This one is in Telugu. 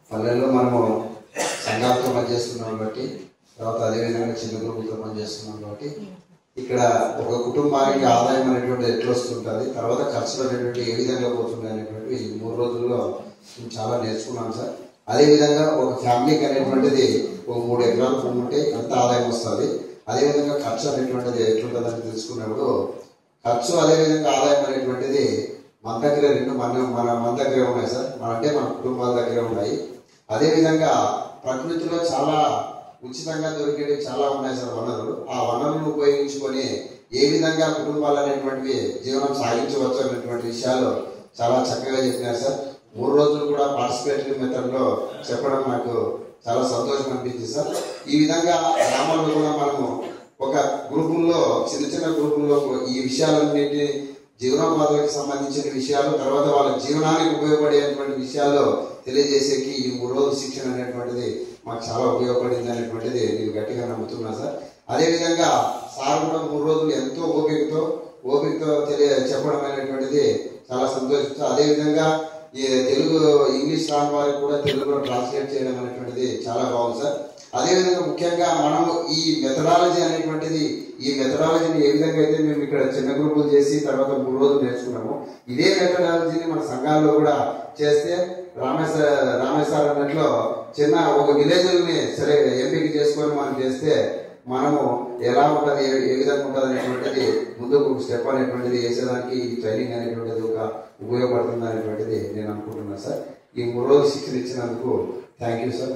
పల్లెల్లో మనము సంఘాలతో పనిచేస్తున్నాం కాబట్టి, తర్వాత అదేవిధంగా చిన్న గ్రూపులతో పనిచేస్తున్నాం కాబట్టి ఇక్కడ ఒక కుటుంబానికి ఆదాయం అనేటువంటి ఎట్లా వస్తుంటుంది, తర్వాత ఖర్చులు అనేటువంటి ఏ విధంగా పోతుంది అనేటువంటి 3 రోజుల్లో మేము చాలా నేర్చుకున్నాం సార్. అదేవిధంగా ఒక ఫ్యామిలీకి అనేటువంటిది ఒక 3 ఎకరాలు భూమి ఉంటే ఎంత ఆదాయం వస్తుంది, అదేవిధంగా ఖర్చు అనేటువంటిది ఎట్లుంటుందని తెలుసుకున్నప్పుడు ఖర్చు అదేవిధంగా ఆదాయం అనేటువంటిది మన దగ్గర మన దగ్గరే ఉన్నాయి సార్. అంటే మన కుటుంబాల దగ్గర ఉన్నాయి. అదేవిధంగా ప్రకృతిలో చాలా ఉచితంగా దొరికేవి చాలా ఉన్నాయి సార్ వనరులు. ఆ వనరులను ఉపయోగించుకొని ఏ విధంగా కుటుంబాలు అనేటువంటివి జీవనం సాగించవచ్చు అనేటువంటి విషయాలు చాలా చక్కగా చెప్పినారు సార్. 3 రోజులు కూడా పార్టిసిపేటరీ మెథడ్లో చెప్పడం నాకు చాలా సంతోషం అనిపించింది సార్. ఈ విధంగా గ్రామాల్లో కూడా మనము ఒక గ్రూపుల్లో చిన్న గ్రూపుల్లో ఈ విషయాలన్నింటినీ జీవనోపాధులకు సంబంధించిన విషయాలు, తర్వాత వాళ్ళ జీవనానికి ఉపయోగపడేటువంటి విషయాల్లో తెలియజేసేకి ఈ 3 రోజుల శిక్షణ అనేటువంటిది మాకు చాలా ఉపయోగపడింది అనేటువంటిది నేను గట్టిగా నమ్ముతున్నా సార్. అదేవిధంగా సార్ కూడా 3 రోజులు ఎంతో ఓపికతో చెప్పడం అనేటువంటిది చాలా సంతోషిస్తాం. అదేవిధంగా ఈ తెలుగు ఇంగ్లీష్ రాని వారికి కూడా తెలుగులో ట్రాన్స్లేట్ చేయడం అనేటువంటిది చాలా బాగుంది సార్. అదేవిధంగా ముఖ్యంగా మనము ఈ మెథడాలజీ ఈ మెథడాలజీని ఏ విధంగా అయితే మేము ఇక్కడ చిన్న గ్రూపులు చేసి తర్వాత 3 రోజులు నేర్చుకున్నాము, ఇదే మెథడాలజీని మన సంఘాల్లో కూడా చేస్తే రామేశ్వర అన్నట్లో ఒక విలేజ్ని సరే ఎంపిక చేసుకొని మనం చేస్తే మనము ఎలా ఉంటుంది, ఏ విధంగా ఉంటుంది అనేటువంటిది ముందుకు స్టెప్ అనేటువంటిది వేసేదానికి ఈ ట్రైనింగ్ అనేటువంటిది ఒక ఉపయోగపడుతుంది అనేటువంటిది నేను అనుకుంటున్నాను సార్. ఈ 3 రోజులు శిక్షణ ఇచ్చినందుకు థ్యాంక్ యూ సార్.